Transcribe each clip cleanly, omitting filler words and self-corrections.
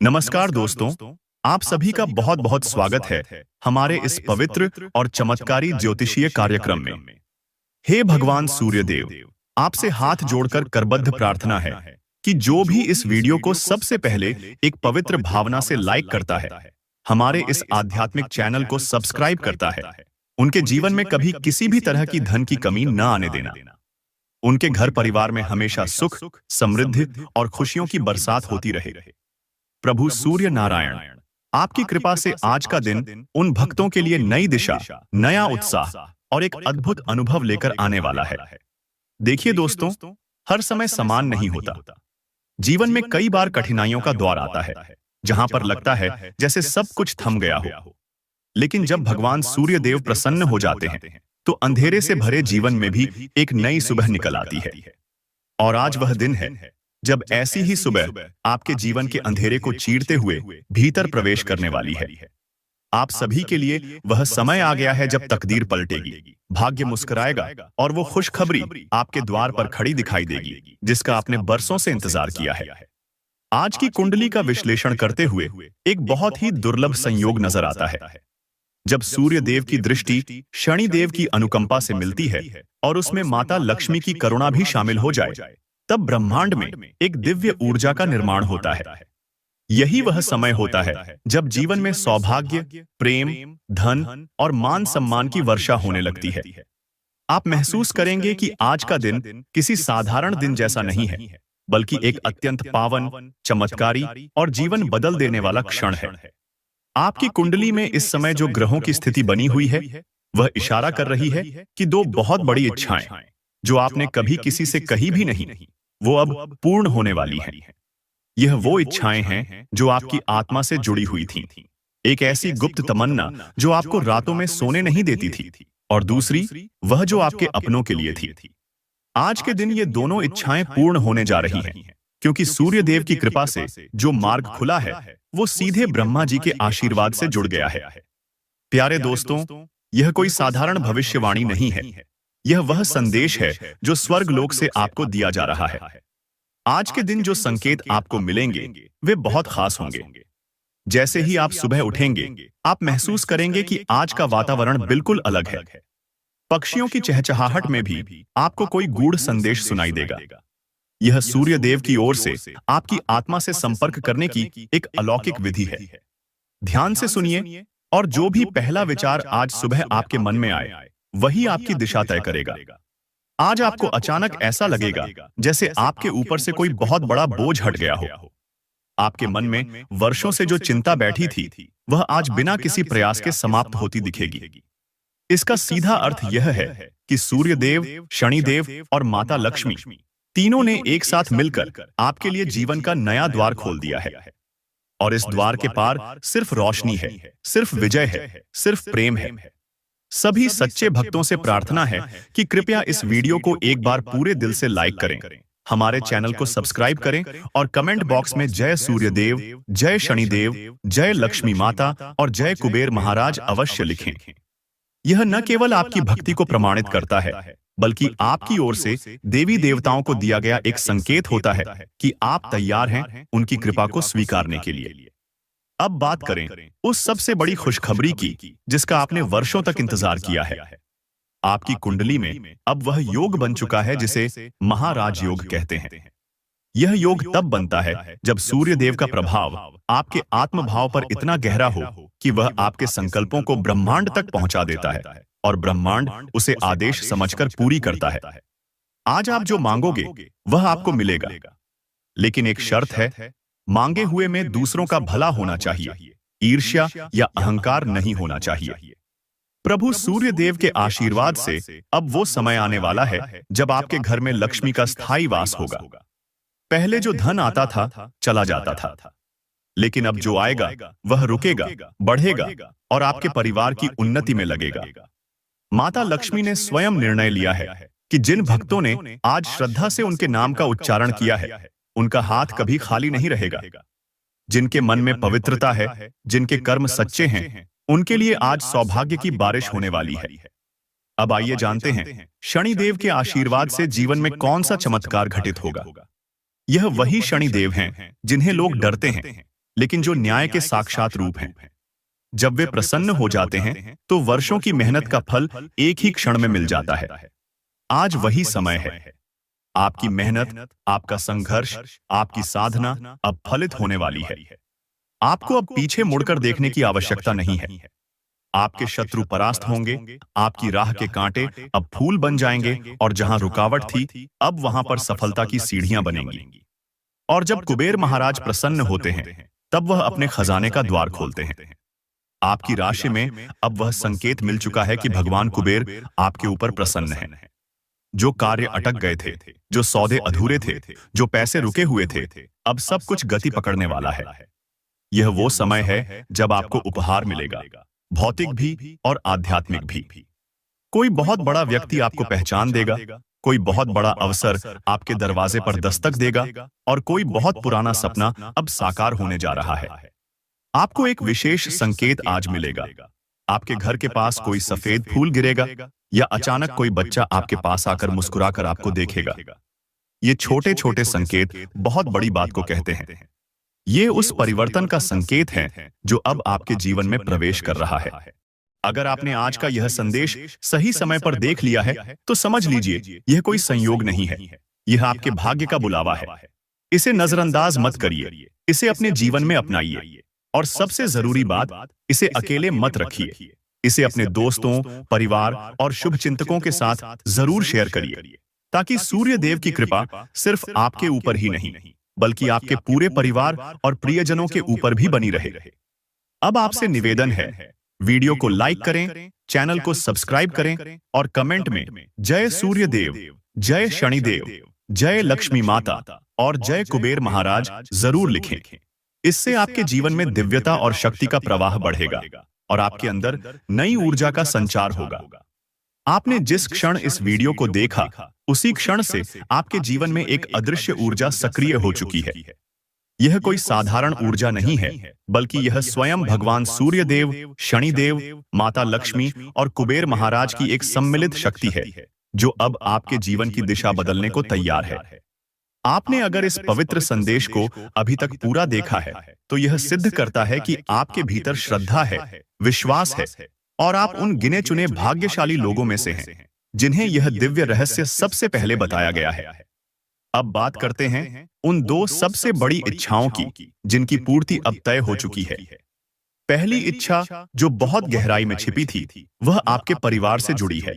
नमस्कार दोस्तों, आप सभी का बहुत बहुत स्वागत है हमारे इस पवित्र और चमत्कारी ज्योतिषीय कार्यक्रम में। हे भगवान सूर्यदेव, आपसे हाथ जोड़कर करबद्ध प्रार्थना है कि जो भी इस वीडियो को सबसे पहले एक पवित्र भावना से लाइक करता है, हमारे इस आध्यात्मिक चैनल को सब्सक्राइब करता है, उनके जीवन में कभी किसी भी तरह की धन की कमी न आने देना। उनके घर परिवार में हमेशा सुख, समृद्धि और खुशियों की बरसात होती रहे। प्रभु सूर्य नारायण, आपकी कृपा से आज का दिन उन भक्तों के लिए नई दिशा, नया उत्साह और एक अद्भुत अनुभव लेकर आने वाला है। देखिए दोस्तों, हर समय समान नहीं होता। जीवन में कई बार कठिनाइयों का दौर आता है, जहां पर लगता है जैसे सब कुछ थम गया हो। लेकिन जब भगवान सूर्य देव प्रसन्न हो जाते हैं, तो अंधेरे से भरे जीवन में भी एक नई सुबह निकल आती है। और आज वह दिन है जब ऐसी ही सुबह आपके जीवन के अंधेरे को चीरते हुए भीतर प्रवेश करने वाली है। आप सभी के लिए वह समय आ गया है जब तकदीर पलटेगी, भाग्य मुस्कुराएगा और वो खुशखबरी आपके द्वार पर खड़ी दिखाई देगी, जिसका आपने बरसों से इंतजार किया है। आज की कुंडली का विश्लेषण करते हुए एक बहुत ही दुर्लभ संयोग नजर आता है। जब सूर्य देव की दृष्टि शनि देव की अनुकंपा से मिलती है और उसमें माता लक्ष्मी की करुणा भी शामिल हो जाए, तब ब्रह्मांड में एक दिव्य ऊर्जा का निर्माण होता है। यही वह समय होता है जब जीवन में सौभाग्य, प्रेम, धन और मान सम्मान की वर्षा होने लगती है। आप महसूस करेंगे कि आज का दिन किसी साधारण दिन जैसा नहीं है, बल्कि एक अत्यंत पावन, चमत्कारी और जीवन बदल देने वाला क्षण है। आपकी कुंडली में इस समय जो ग्रहों की स्थिति बनी हुई है, वह इशारा कर रही है कि दो बहुत बड़ी इच्छाएं, जो आपने कभी किसी से कही भी नहीं, वो अब पूर्ण होने वाली हैं। यह वो इच्छाएं हैं जो आपकी आत्मा से जुड़ी हुई थीं। एक ऐसी गुप्त तमन्ना जो आपको रातों में सोने नहीं देती थी, और दूसरी वह जो आपके अपनों के लिए थी। आज के दिन ये दोनों इच्छाएं पूर्ण होने जा रही हैं, क्योंकि सूर्य देव की कृपा से जो मार्ग खुला है, वो सीधे ब्रह्मा जी के आशीर्वाद से जुड़ गया है। प्यारे दोस्तों, यह कोई साधारण भविष्यवाणी नहीं है। यह वह संदेश है जो स्वर्ग लोक से आपको दिया जा रहा है। आज के दिन जो संकेत आपको मिलेंगे, वे बहुत खास होंगे। जैसे ही आप सुबह उठेंगे, आप महसूस करेंगे कि आज का वातावरण बिल्कुल अलग है। पक्षियों की चहचहाहट में भी आपको कोई गूढ़ संदेश सुनाई देगा। यह सूर्य देव की ओर से आपकी आत्मा से संपर्क करने की एक अलौकिक विधि है। ध्यान से सुनिए, और जो भी पहला विचार आज सुबह आपके मन में आए, वही आपकी दिशा तय करेगा। आज आपको अचानक ऐसा लगेगा जैसे आपके ऊपर से कोई बहुत बड़ा बोझ हट गया हो। आपके मन में वर्षों से जो चिंता बैठी थी, वह आज बिना किसी प्रयास के समाप्त होती दिखेगी। इसका सीधा अर्थ यह है कि सूर्य देव, शनि देव और माता लक्ष्मी तीनों ने एक साथ मिलकर आपके लिए जीवन का नया द्वार खोल दिया है। और इस द्वार के पार सिर्फ रोशनी है, सिर्फ विजय है, सिर्फ प्रेम है। सभी सच्चे भक्तों से प्रार्थना है कि कृपया इस वीडियो को एक बार पूरे दिल से लाइक करें, हमारे चैनल को सब्सक्राइब करें और कमेंट बॉक्स में जय सूर्यदेव, जय शनिदेव, जय लक्ष्मी माता और जय कुबेर महाराज अवश्य लिखें। यह न केवल आपकी भक्ति को प्रमाणित करता है, बल्कि आपकी ओर से देवी देवताओं को दिया गया एक संकेत होता है कि आप तैयार हैं उनकी कृपा को स्वीकारने के लिए। अब बात करें उस सबसे बड़ी खुशखबरी की, जिसका आपने वर्षों तक इंतजार किया है। आपकी कुंडली में अब वह योग बन चुका है जिसे महाराज योग कहते हैं। यह योग तब बनता है जब सूर्य देव का प्रभाव आपके आत्मभाव पर इतना गहरा हो कि वह आपके संकल्पों को ब्रह्मांड तक पहुंचा देता है, और ब्रह्मांड उसे आदेश समझकर पूरी करता है। आज आप जो मांगोगे वह आपको मिलेगा, लेकिन एक शर्त है, मांगे हुए में दूसरों का भला होना चाहिए, ईर्ष्या या अहंकार नहीं होना चाहिए। प्रभु सूर्य देव के आशीर्वाद से अब वो समय आने वाला है जब आपके घर में लक्ष्मी का स्थायी वास होगा। पहले जो धन आता था, चला जाता था, लेकिन अब जो आएगा वह रुकेगा, बढ़ेगा और आपके परिवार की उन्नति में लगेगा। माता लक्ष्मी ने स्वयं निर्णय लिया है कि जिन भक्तों ने आज श्रद्धा से उनके नाम का उच्चारण किया है, उनका हाथ कभी खाली नहीं रहेगा। जिनके मन में पवित्रता है, जिनके कर्म सच्चे हैं, उनके लिए आज सौभाग्य की बारिश होने वाली है। अब आइए जानते हैं शनि देव के आशीर्वाद से जीवन में कौन सा चमत्कार घटित होगा। यह वही शनि देव हैं जिन्हें लोग डरते हैं, लेकिन जो न्याय के साक्षात रूप हैं। जब वे प्रसन्न हो जाते हैं तो वर्षों की मेहनत का फल एक ही क्षण में मिल जाता है। आज वही समय है। आपकी मेहनत, आपका संघर्ष, आपकी साधना अब फलित होने वाली है। आपको अब पीछे मुड़कर देखने की आवश्यकता नहीं है। आपके शत्रु परास्त होंगे, आपकी राह के कांटे अब फूल बन जाएंगे और जहां रुकावट थी, अब वहां पर सफलता की सीढ़ियां बनेंगी। और जब कुबेर महाराज प्रसन्न होते हैं, तब वह अपने खजाने का द्वार खोलते हैं। आपकी राशि में अब वह संकेत मिल चुका है कि भगवान कुबेर आपके ऊपर प्रसन्न हैं। जो कार्य अटक गए थे, जो सौदे अधूरे थे, जो पैसे रुके हुए थे, अब सब कुछ गति पकड़ने वाला है। यह वो समय है जब आपको उपहार मिलेगा, भौतिक भी और आध्यात्मिक भी। कोई बहुत बड़ा व्यक्ति आपको पहचान देगा, कोई बहुत बड़ा अवसर आपके दरवाजे पर दस्तक देगा और कोई बहुत पुराना सपना अब साकार होने जा रहा है। आपको एक विशेष संकेत आज मिलेगा। आपके घर के पास कोई सफेद फूल गिरेगा या अचानक कोई बच्चा आपके पास आकर मुस्कुराकर आपको देखेगा। ये छोटे छोटे संकेत बहुत बड़ी बात को कहते हैं। ये उस परिवर्तन का संकेत है जो अब आपके जीवन में प्रवेश कर रहा है। अगर आपने आज का यह संदेश सही समय पर देख लिया है तो समझ लीजिए यह कोई संयोग नहीं है, यह आपके भाग्य का बुलावा है। इसे नजरअंदाज मत करिए, इसे अपने जीवन में अपनाइए और सबसे जरूरी बात, इसे अकेले मत रखिए। इसे अपने दोस्तों, परिवार और शुभचिंतकों के साथ जरूर शेयर करिए ताकि सूर्य देव की कृपा सिर्फ आपके ऊपर ही नहीं बल्कि आपके पूरे परिवार और प्रियजनों के ऊपर भी बनी रहे। अब आपसे निवेदन है, वीडियो को लाइक करें, चैनल को सब्सक्राइब करें और कमेंट में जय सूर्य देव, जय शनिदेव, जय लक्ष्मी माता और जय कुबेर महाराज जरूर लिखें। इससे आपके जीवन में दिव्यता और शक्ति का प्रवाह बढ़ेगा और आपके अंदर नई ऊर्जा का संचार होगा। आपने जिस क्षण इस वीडियो को देखा, उसी क्षण से आपके जीवन में एक अदृश्य ऊर्जा सक्रिय हो चुकी है। यह कोई साधारण ऊर्जा नहीं है, बल्कि यह स्वयं भगवान सूर्य देव, शनिदेव, माता लक्ष्मी और कुबेर महाराज की एक सम्मिलित शक्ति है जो अब आपके जीवन की दिशा बदलने को तैयार है। आपने अगर इस पवित्र संदेश को अभी तक पूरा देखा है तो यह सिद्ध करता है कि आपके भीतर श्रद्धा है, विश्वास है और आप उन गिने चुने भाग्यशाली लोगों में से हैं जिन्हें यह दिव्य रहस्य सबसे पहले बताया गया है। अब बात करते हैं उन दो सबसे बड़ी इच्छाओं की जिनकी पूर्ति अब तय हो चुकी है। पहली इच्छा जो बहुत गहराई में छिपी थी, वह आपके परिवार से जुड़ी है।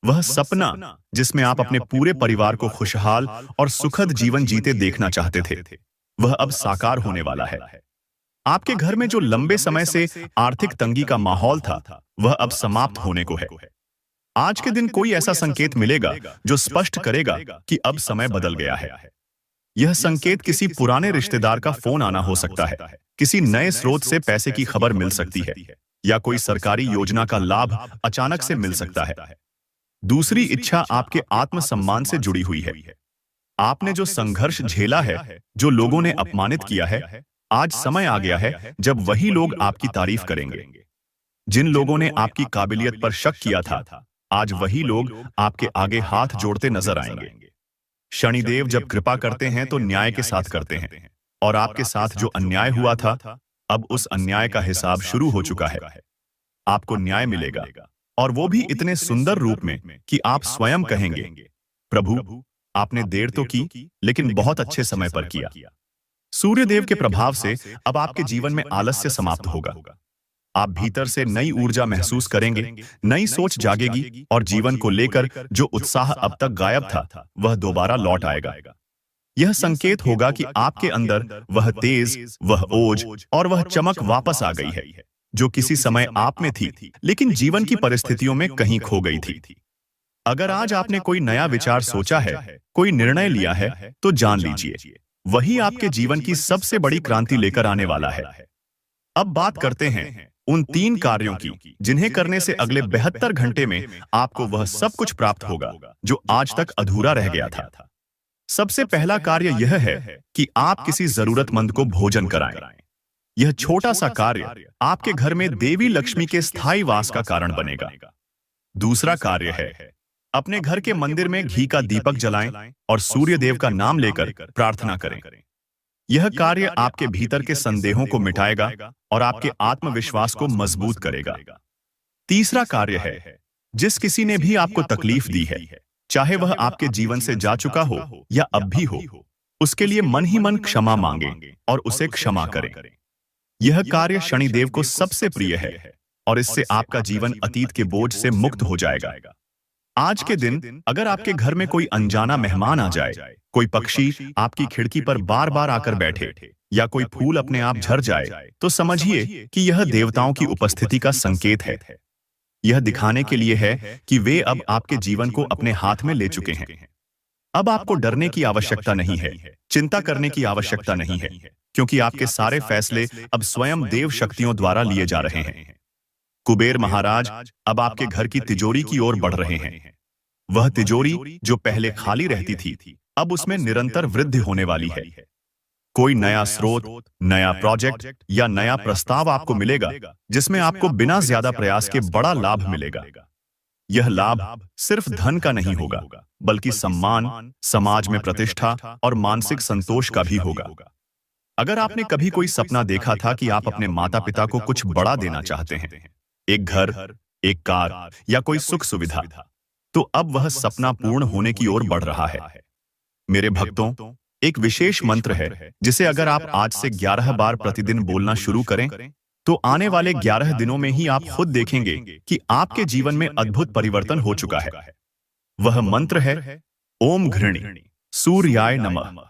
वह सपना जिसमें आप अपने पूरे परिवार को खुशहाल और सुखद जीवन जीते देखना चाहते थे, वह अब साकार होने वाला है। आपके घर में जो लंबे समय से आर्थिक तंगी का माहौल था, वह अब समाप्त होने को है। आज के दिन कोई ऐसा संकेत मिलेगा जो स्पष्ट करेगा कि अब समय बदल गया है। यह संकेत किसी पुराने रिश्तेदार का फोन आना हो सकता है, किसी नए स्रोत से पैसे की खबर मिल सकती है या कोई सरकारी योजना का लाभ अचानक से मिल सकता है। दूसरी इच्छा आपके आत्मसम्मान से जुड़ी हुई है। आपने जो संघर्ष झेला है, जो लोगों ने अपमानित किया है, आज समय आ गया है जब वही लोग आपकी तारीफ करेंगे। जिन लोगों ने आपकी काबिलियत पर शक किया था, आज वही लोग आपके आगे हाथ जोड़ते नजर आएंगे। शनिदेव जब कृपा करते हैं तो न्याय के साथ करते हैं और आपके साथ जो अन्याय हुआ था, अब उस अन्याय का हिसाब शुरू हो चुका है। आपको न्याय मिलेगा और वो भी इतने सुंदर रूप में कि आप स्वयं कहेंगे, प्रभु आपने देर तो की लेकिन बहुत अच्छे समय पर किया। सूर्यदेव के प्रभाव से अब आपके जीवन में आलस्य समाप्त होगा। आप भीतर से नई ऊर्जा महसूस करेंगे, नई सोच जागेगी और जीवन को लेकर जो उत्साह अब तक गायब था, वह दोबारा लौट आएगा। यह संकेत होगा कि आपके अंदर वह तेज, वह ओज और वह चमक वापस आ गई है जो किसी समय आप में थी लेकिन जीवन की परिस्थितियों में कहीं खो गई थी। अगर आज आपने कोई नया विचार सोचा है, कोई निर्णय लिया है, तो जान लीजिए वही आपके जीवन की सबसे बड़ी क्रांति लेकर आने वाला है। अब बात करते हैं उन 3 कार्यों की जिन्हें करने से अगले 72 घंटे में आपको वह सब कुछ प्राप्त होगा जो आज तक अधूरा रह गया था। सबसे पहला कार्य यह है कि आप किसी जरूरतमंद को भोजन कराएं। यह छोटा सा कार्य आपके घर में देवी लक्ष्मी के स्थायी वास का कारण बनेगा। दूसरा कार्य है अपने घर के मंदिर में घी का दीपक जलाएं और सूर्य देव का नाम लेकर प्रार्थना करें। यह कार्य आपके भीतर के संदेहों को मिटाएगा और आपके आत्मविश्वास को मजबूत करेगा। तीसरा कार्य है, जिस किसी ने भी आपको तकलीफ दी है, चाहे वह आपके जीवन से जा चुका हो या अब भी हो, उसके लिए मन ही मन क्षमा मांगे और उसे क्षमा करें। यह कार्य शनिदेव को सबसे प्रिय है और इससे आपका जीवन अतीत के बोझ से मुक्त हो जाएगा। आज के दिन अगर आपके घर में कोई अनजाना मेहमान आ जाए, कोई पक्षी आपकी खिड़की पर बार बार आकर बैठे या कोई फूल अपने आप झड़ जाए, तो समझिए कि यह देवताओं की उपस्थिति का संकेत है। यह दिखाने के लिए है कि वे अब आपके जीवन को अपने हाथ में ले चुके हैं। अब आपको डरने की आवश्यकता नहीं है, चिंता करने की आवश्यकता नहीं है, क्योंकि आपके सारे फैसले अब स्वयं देव शक्तियों द्वारा लिए जा रहे हैं। कुबेर महाराज अब आपके घर की तिजोरी की ओर बढ़ रहे हैं। वह तिजोरी जो पहले खाली रहती थी, अब उसमें निरंतर वृद्धि होने वाली है। कोई नया स्रोत, नया प्रोजेक्ट या नया प्रस्ताव आपको मिलेगा, जिसमें आपको बिना ज्यादा प्रयास के बड़ा लाभ मिलेगा। यह लाभ सिर्फ धन का नहीं होगा, बल्कि सम्मान, समाज में प्रतिष्ठा और मानसिक संतोष का भी होगा। अगर आपने कभी कोई सपना देखा था कि आप अपने माता पिता को कुछ बड़ा देना चाहते हैं, एक घर, एक कार या कोई सुख सुविधा, तो अब वह सपना पूर्ण होने की ओर बढ़ रहा है। मेरे भक्तों, एक विशेष मंत्र है जिसे अगर आप आज से 11 बार प्रतिदिन बोलना शुरू करें, तो आने वाले 11 दिनों में ही आप खुद देखेंगे कि आपके जीवन में अद्भुत परिवर्तन हो चुका है। वह मंत्र है ओम घृणी सूर्याय नमः।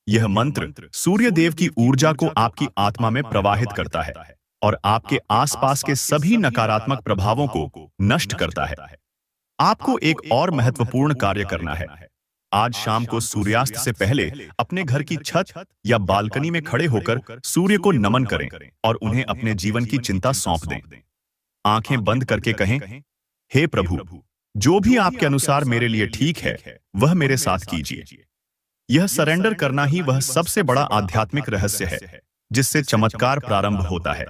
यह मंत्र सूर्य देव की ऊर्जा को आपकी आत्मा में प्रवाहित करता है और आपके आसपास के सभी नकारात्मक प्रभावों को नष्ट करता है। आपको एक और महत्वपूर्ण कार्य करना है। आज शाम को सूर्यास्त से पहले अपने घर की छत या बालकनी में खड़े होकर सूर्य को नमन करें और उन्हें अपने जीवन की चिंता सौंप दें। आंखें बंद करके कहें, हे प्रभु, जो भी आपके अनुसार मेरे लिए ठीक है, वह मेरे साथ कीजिए। यह सरेंडर करना ही वह सबसे बड़ा आध्यात्मिक रहस्य है जिससे चमत्कार प्रारंभ होता है।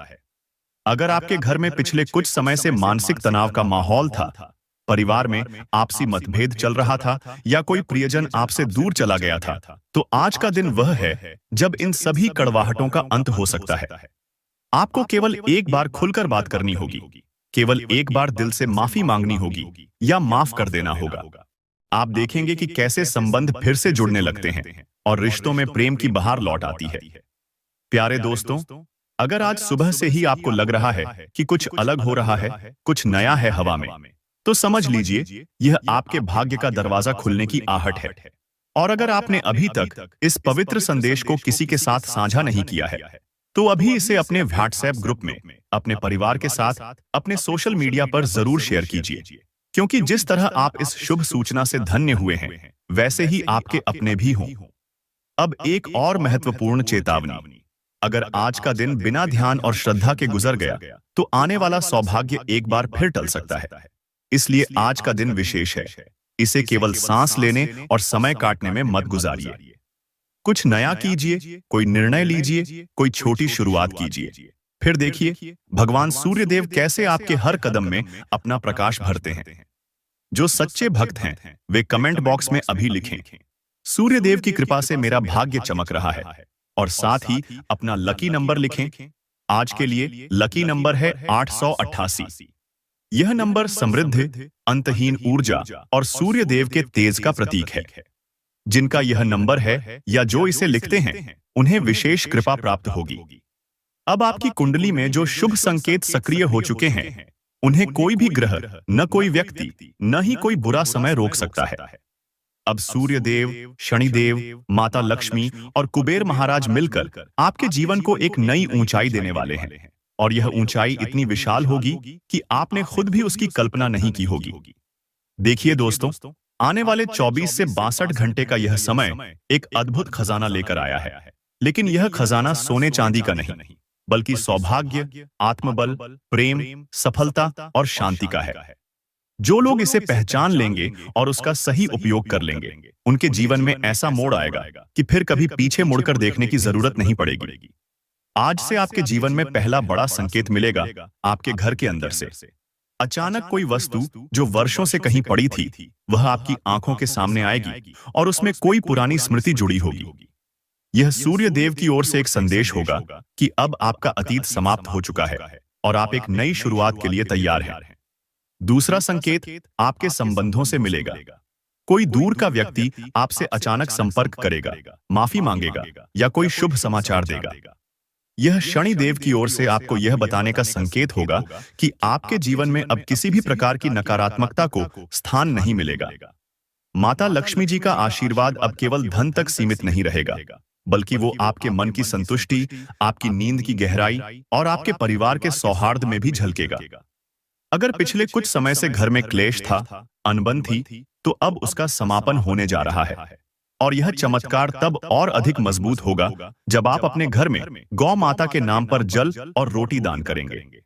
अगर आपके घर में पिछले कुछ समय से मानसिक तनाव का माहौल था, परिवार में आपसी मतभेद चल रहा था या कोई प्रियजन आपसे दूर चला गया था, तो आज का दिन वह है जब इन सभी कड़वाहटों का अंत हो सकता है। आपको केवल एक बार खुलकर बात करनी होगी, केवल एक बार दिल से माफी मांगनी होगी या माफ कर देना होगा। आप देखेंगे कि कैसे संबंध फिर से जुड़ने लगते हैं और रिश्तों में प्रेम की बहार लौट आती है। प्यारे दोस्तों, अगर आज सुबह से ही आपको लग रहा है कि कुछ अलग हो रहा है, कुछ नया है हवा में, तो समझ लीजिए यह आपके भाग्य का दरवाजा खुलने की आहट है। और अगर आपने अभी तक इस पवित्र संदेश को किसी के साथ साझा नहीं किया है, तो अभी इसे अपने व्हाट्सएप ग्रुप में, अपने परिवार के साथ, अपने सोशल मीडिया पर जरूर शेयर कीजिए, क्योंकि जिस तरह आप इस शुभ सूचना से धन्य हुए हैं, वैसे ही आपके अपने भी हों। अब एक और महत्वपूर्ण चेतावनी, अगर आज का दिन बिना ध्यान और श्रद्धा के गुजर गया, तो आने वाला सौभाग्य एक बार फिर टल सकता है। इसलिए आज का दिन विशेष है। इसे केवल सांस लेने और समय काटने में मत गुजारिए। कुछ नया कीजिए, कोई निर्णय लीजिए, कोई छोटी शुरुआत कीजिए। फिर देखिए भगवान सूर्यदेव कैसे आपके हर कदम में अपना प्रकाश भरते हैं। जो सच्चे भक्त हैं, वे कमेंट बॉक्स में अभी लिखें, सूर्यदेव की कृपा से मेरा भाग्य चमक रहा है, और साथ ही अपना लकी नंबर लिखें। आज के लिए लकी नंबर है 888। यह नंबर समृद्धि, अंतहीन ऊर्जा और सूर्य देव के तेज का प्रतीक है। जिनका यह नंबर है या जो इसे लिखते हैं, उन्हें विशेष कृपा प्राप्त होगी। अब आपकी कुंडली में जो शुभ संकेत सक्रिय हो चुके हैं, उन्हें कोई भी ग्रह, न कोई व्यक्ति, न ही कोई बुरा समय रोक सकता है। अब सूर्य देव, शनिदेव, माता लक्ष्मी और कुबेर महाराज मिलकर आपके जीवन को एक नई ऊंचाई देने वाले हैं। और यह ऊंचाई इतनी विशाल होगी कि आपने खुद भी उसकी कल्पना नहीं की होगी। देखिए दोस्तों, आने वाले 24 से 62 घंटे का यह समय एक अद्भुत खजाना लेकर आया है। लेकिन यह खजाना सोने चांदी का नहीं, बल्कि सौभाग्य, आत्मबल, प्रेम, सफलता और शांति का है। जो लोग इसे पहचान लेंगे और उसका सही उपयोग कर लेंगे, उनके जीवन में ऐसा मोड़ आएगा कि फिर कभी पीछे मुड़कर देखने की जरूरत नहीं पड़ेगी। आज से आपके जीवन में पहला बड़ा संकेत मिलेगा आपके घर के अंदर से। अचानक कोई वस्तु जो वर्षों से कहीं पड़ी थी, वह आपकी आंखों के सामने आएगी और उसमें कोई पुरानी स्मृति जुड़ी होगी। यह सूर्य देव की ओर से एक संदेश होगा कि अब आपका अतीत समाप्त हो चुका है और आप एक नई शुरुआत के लिए तैयार हैं। दूसरा संकेत आपके संबंधों से मिलेगा। कोई दूर का व्यक्ति आपसे अचानक संपर्क करेगा, माफी मांगेगा या कोई शुभ समाचार देगा। यह शनि देव की ओर से आपको यह बताने का संकेत होगा कि आपके जीवन में अब किसी भी प्रकार की नकारात्मकता को स्थान नहीं मिलेगा। माता लक्ष्मी जी का आशीर्वाद अब केवल धन तक सीमित नहीं रहेगा, बल्कि वो आपके मन की संतुष्टि, आपकी नींद की गहराई और आपके परिवार के सौहार्द में भी झलकेगा। अगर पिछले कुछ समय से घर में क्लेश था, अनबन थी, तो अब उसका समापन होने जा रहा है। और यह चमत्कार तब और अधिक मजबूत होगा जब आप अपने घर में गौ माता के नाम पर जल और रोटी दान करेंगे।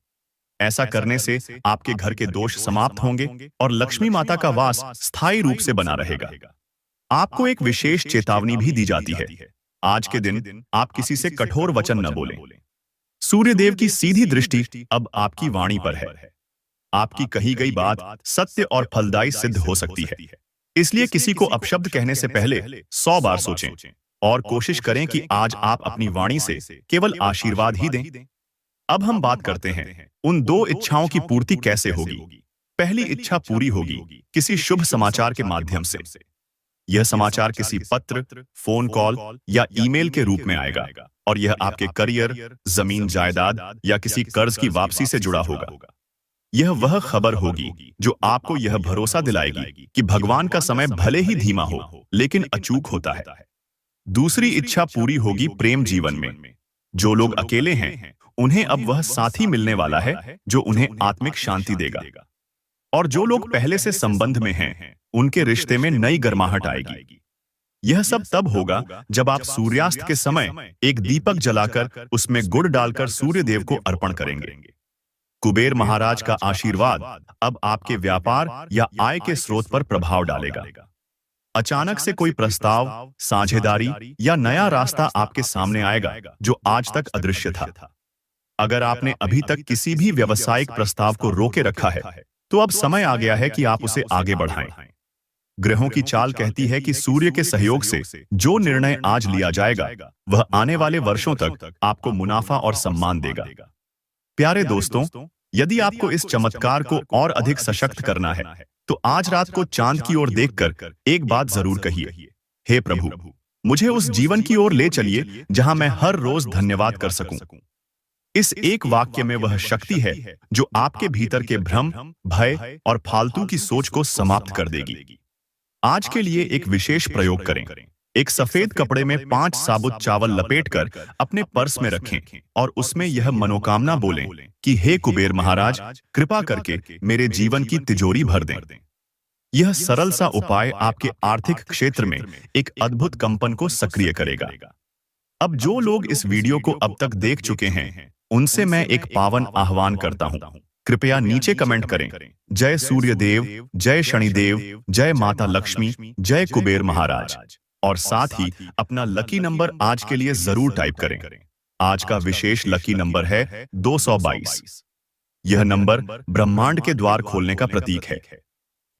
ऐसा करने से आपके घर के दोष समाप्त होंगे और लक्ष्मी माता का वास स्थायी रूप से बना रहेगा। आपको एक विशेष चेतावनी भी दी जाती है। आज के दिन आप किसी से कठोर वचन न बोलें। सूर्यदेव की सीधी दृष्टि अब आपकी वाणी पर है। आपकी कही गई बात सत्य और फलदायी सिद्ध हो सकती है। इसलिए किसी को अपशब्द कहने से पहले 100 बार सोचें और कोशिश करें कि आज आप अपनी वाणी से केवल आशीर्वाद ही दें। अब हम बात करते हैं उन दो इच्छाओं की पूर्ति कैसे होगी। पहली इच्छा पूरी होगी किसी शुभ समाचार के माध्यम से। यह समाचार किसी पत्र, फोन कॉल या ईमेल के रूप में आएगा और यह आपके करियर, जमीन जायदाद या किसी कर्ज की वापसी से जुड़ा होगा। यह वह खबर होगी जो आपको यह भरोसा दिलाएगी कि भगवान का समय भले ही धीमा हो, लेकिन अचूक होता है। दूसरी इच्छा पूरी होगी प्रेम जीवन में। जो लोग अकेले हैं, उन्हें अब वह साथी मिलने वाला है जो उन्हें आत्मिक शांति देगा। और जो लोग पहले से संबंध में हैं, उनके रिश्ते में नई गर्माहट आएगी। यह सब तब होगा जब आप सूर्यास्त के समय एक दीपक जलाकर उसमें गुड़ डालकर सूर्य देव को अर्पण करेंगे। कुबेर महाराज का आशीर्वाद अब आपके व्यापार या आय के स्रोत पर प्रभाव डालेगा। अचानक से कोई प्रस्ताव, साझेदारी या नया रास्ता आपके सामने आएगा जो आज तक अदृश्य था। अगर आपने अभी तक किसी भी व्यावसायिक प्रस्ताव को रोके रखा है, तो अब समय आ गया है कि आप उसे आगे बढ़ाएं। ग्रहों की चाल कहती है कि सूर्य के सहयोग से जो निर्णय आज लिया जाएगा, वह आने वाले वर्षों तक आपको मुनाफा और सम्मान देगा। प्यारे दोस्तों, यदि आपको इस चमत्कार को और अधिक सशक्त करना है, तो आज रात को चांद की ओर देखकर एक बात जरूर कहिए, हे प्रभु, मुझे उस जीवन की ओर ले चलिए जहां मैं हर रोज धन्यवाद कर सकूं। इस एक वाक्य में वह शक्ति है जो आपके भीतर के भ्रम, भय और फालतू की सोच को समाप्त कर देगी। आज के लिए एक विशेष प्रयोग करें। एक सफेद कपड़े में 5 साबुत चावल लपेटकर अपने पर्स में रखें और उसमें यह मनोकामना बोलें कि हे कुबेर महाराज, कृपा करके मेरे जीवन की तिजोरी भर दें। यह सरल सा उपाय आपके आर्थिक क्षेत्र में एक अद्भुत कंपन को सक्रिय करेगा। अब जो लोग इस वीडियो को अब तक देख चुके हैं, उनसे मैं एक पावन आह्वान करता हूं। कृपया नीचे कमेंट करें, जय सूर्य देव, जय शनिदेव, जय माता लक्ष्मी, जय कुबेर महाराज। और साथ ही अपना लकी नंबर आज के लिए जरूर टाइप करें। आज का विशेष लकी नंबर है 222। यह नंबर ब्रह्मांड के द्वार खोलने का प्रतीक है।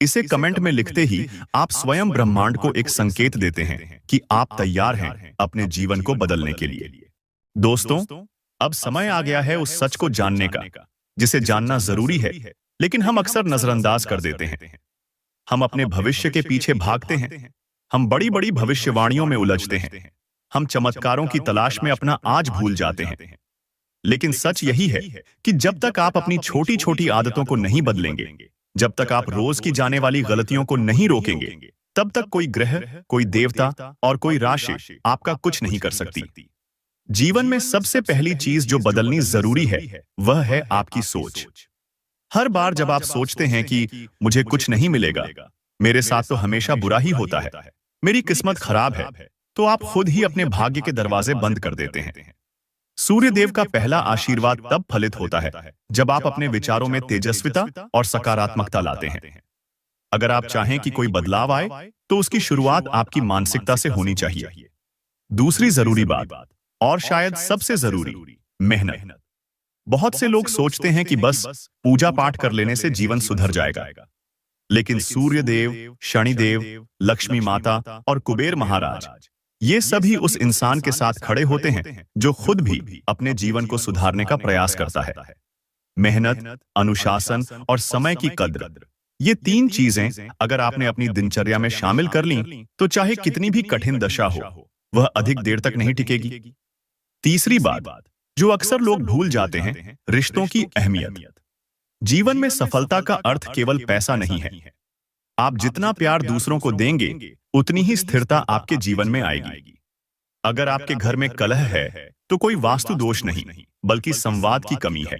इसे कमेंट में लिखते ही आप स्वयं ब्रह्मांड को एक संकेत देते हैं कि आप तैयार हैं अपने जीवन को बदलने के लिए। दोस्तों, अब समय आ गया है उस सच को जानने का जिसे जानना जरूरी है, लेकिन हम अक्सर नजरअंदाज कर देते हैं। हम अपने भविष्य के पीछे भागते हैं। हम बड़ी बड़ी भविष्यवाणियों में उलझते हैं। हम चमत्कारों की तलाश में अपना आज भूल जाते हैं। लेकिन सच यही है कि जब तक आप अपनी छोटी छोटी आदतों को नहीं बदलेंगे, जब तक आप रोज की जाने वाली गलतियों को नहीं रोकेंगे, तब तक कोई ग्रह, कोई देवता और कोई राशि आपका कुछ नहीं कर सकती। जीवन में सबसे पहली चीज जो बदलनी जरूरी है, वह है आपकी सोच। हर बार जब आप सोचते हैं कि मुझे कुछ नहीं मिलेगा, मेरे साथ तो हमेशा बुरा ही होता है, मेरी किस्मत खराब है, तो आप खुद ही अपने भाग्य के दरवाजे बंद कर देते हैं। सूर्यदेव का पहला आशीर्वाद तब फलित होता है जब आप अपने विचारों में तेजस्विता और सकारात्मकता लाते हैं। अगर आप चाहें कि कोई बदलाव आए, तो उसकी शुरुआत आपकी मानसिकता से होनी चाहिए। दूसरी जरूरी बात, और शायद सबसे जरूरी, मेहनत। बहुत से लोग सोचते हैं कि बस पूजा पाठ कर लेने से जीवन सुधर जाएगा, लेकिन सूर्यदेव, शनिदेव, लक्ष्मी माता और कुबेर महाराज, ये सभी उस इंसान के साथ खड़े होते हैं जो खुद भी अपने जीवन को सुधारने का प्रयास करता है। मेहनत, अनुशासन और समय की कद्र, ये तीन चीजें अगर आपने अपनी दिनचर्या में शामिल कर ली तो चाहे कितनी भी कठिन दशा हो, वह अधिक देर तक नहीं टिकेगी। तीसरी बात जो अक्सर लोग भूल जाते हैं, रिश्तों की अहमियत। जीवन में सफलता का अर्थ केवल पैसा नहीं है। आप जितना प्यार दूसरों को देंगे, उतनी ही स्थिरता आपके जीवन में आएगी। अगर आपके घर में कलह है तो कोई वास्तु दोष नहीं, बल्कि संवाद की कमी है।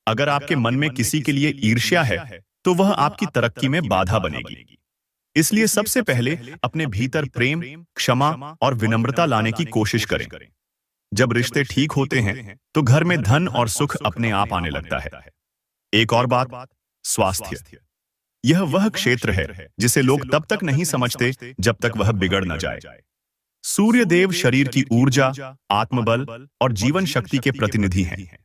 अगर आपके मन में किसी के लिए ईर्ष्या है तो वह आपकी तरक्की में बाधा बनेगी। इसलिए सबसे पहले अपने भीतर प्रेम, क्षमा और विनम्रता लाने की कोशिश करें। जब रिश्ते ठीक होते हैं तो घर में धन और सुख अपने आप आने लगता है। एक और बात, स्वास्थ्य। यह वह क्षेत्र है जिसे लोग तब तक नहीं समझते जब तक वह बिगड़ न जाए। सूर्य देव शरीर की ऊर्जा, आत्मबल और जीवन शक्ति के प्रतिनिधि हैं।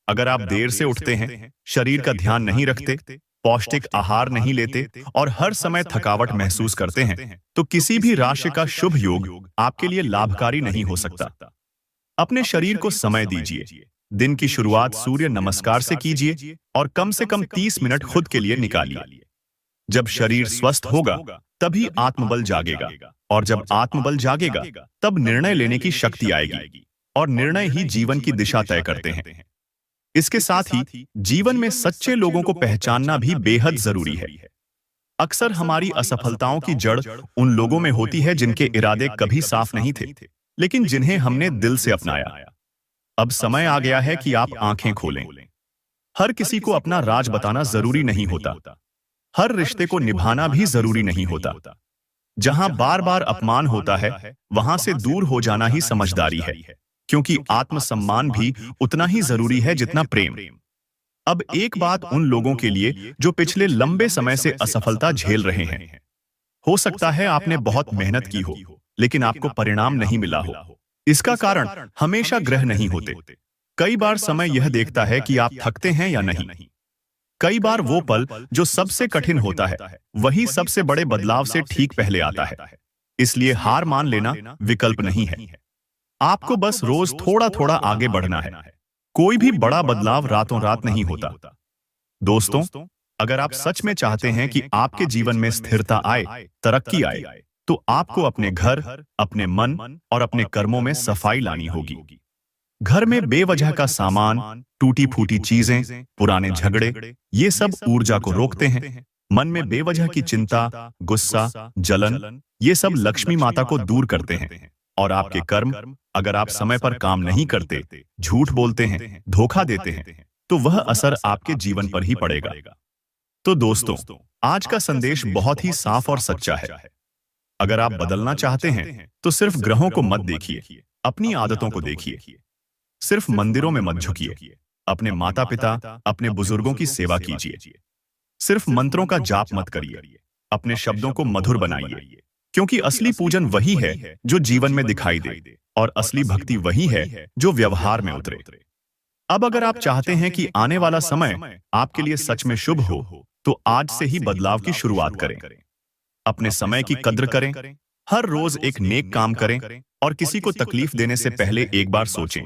अगर आप देर से उठते हैं, शरीर का ध्यान नहीं रखते, पौष्टिक आहार नहीं लेते और हर समय थकावट महसूस करते हैं, तो किसी भी राशि का शुभ योग आपके लिए लाभकारी नहीं हो सकता। अपने शरीर को समय दीजिए। दिन की शुरुआत सूर्य नमस्कार से कीजिए और कम से कम 30 मिनट खुद के लिए निकालिए। जब शरीर स्वस्थ होगा, तभी आत्मबल जागेगा, और जब आत्मबल जागेगा, तब निर्णय लेने की शक्ति आएगी, और निर्णय ही जीवन की दिशा तय करते हैं। इसके साथ ही जीवन में सच्चे लोगों को पहचानना भी बेहद जरूरी है। अक्सर हमारी असफलताओं की जड़ उन लोगों में होती है जिनके इरादे कभी साफ नहीं थे, लेकिन जिन्हें हमने दिल से अपनाया। अब समय आ गया है कि आप आंखें खोलें। हर किसी को अपना राज बताना जरूरी नहीं होता। हर रिश्ते को निभाना भी जरूरी नहीं होता। जहां बार बार अपमान होता है, वहां से दूर हो जाना ही समझदारी है, क्योंकि आत्मसम्मान भी उतना ही जरूरी है जितना प्रेम। अब एक बात उन लोगों के लिए जो पिछले लंबे समय से असफलता झेल रहे हैं। हो सकता है आपने बहुत मेहनत की हो, लेकिन आपको परिणाम नहीं मिला हो। इसका कारण हमेशा ग्रह नहीं होते। कई बार समय यह देखता है कि आप थकते हैं या नहीं। कई बार वो पल जो सबसे कठिन होता है, वही सबसे बड़े बदलाव से ठीक पहले आता है। इसलिए हार मान लेना विकल्प नहीं है। आपको बस रोज थोड़ा थोड़ा आगे बढ़ना है। कोई भी बड़ा बदलाव रातों रात नहीं होता। दोस्तों, अगर आप सच में चाहते हैं कि आपके जीवन में स्थिरता आए, तरक्की आए, तो आपको अपने घर, अपने मन और अपने कर्मों में सफाई लानी होगी। घर में बेवजह का सामान, टूटी फूटी चीजें, पुराने झगड़े, ये सब ऊर्जा को रोकते हैं। मन में बेवजह की चिंता, गुस्सा, जलन, ये सब लक्ष्मी माता को दूर करते हैं। और आपके कर्म, अगर आप समय पर काम नहीं करते, झूठ बोलते हैं, धोखा देते हैं, तो वह असर आपके जीवन पर ही पड़ेगा। तो दोस्तों, आज का संदेश बहुत ही साफ और सच्चा है। अगर आप बदलना चाहते हैं तो सिर्फ ग्रहों को मत देखिए, अपनी आदतों को देखिए। सिर्फ मंदिरों में मत झुकिए, अपने माता पिता, अपने बुजुर्गों की सेवा कीजिए। सिर्फ मंत्रों का जाप मत करिए, अपने शब्दों को मधुर बनाइए, क्योंकि असली पूजन वही है जो जीवन में दिखाई दे, और असली भक्ति वही है जो व्यवहार में उतरे। अब अगर आप चाहते हैं कि आने वाला समय आपके लिए सच में शुभ हो, तो आज से ही बदलाव की शुरुआत करें। अपने समय की कद्र करें, हर रोज एक नेक काम करें, और किसी को तकलीफ देने से पहले एक बार सोचें।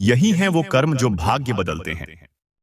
यही हैं वो कर्म जो भाग्य बदलते हैं।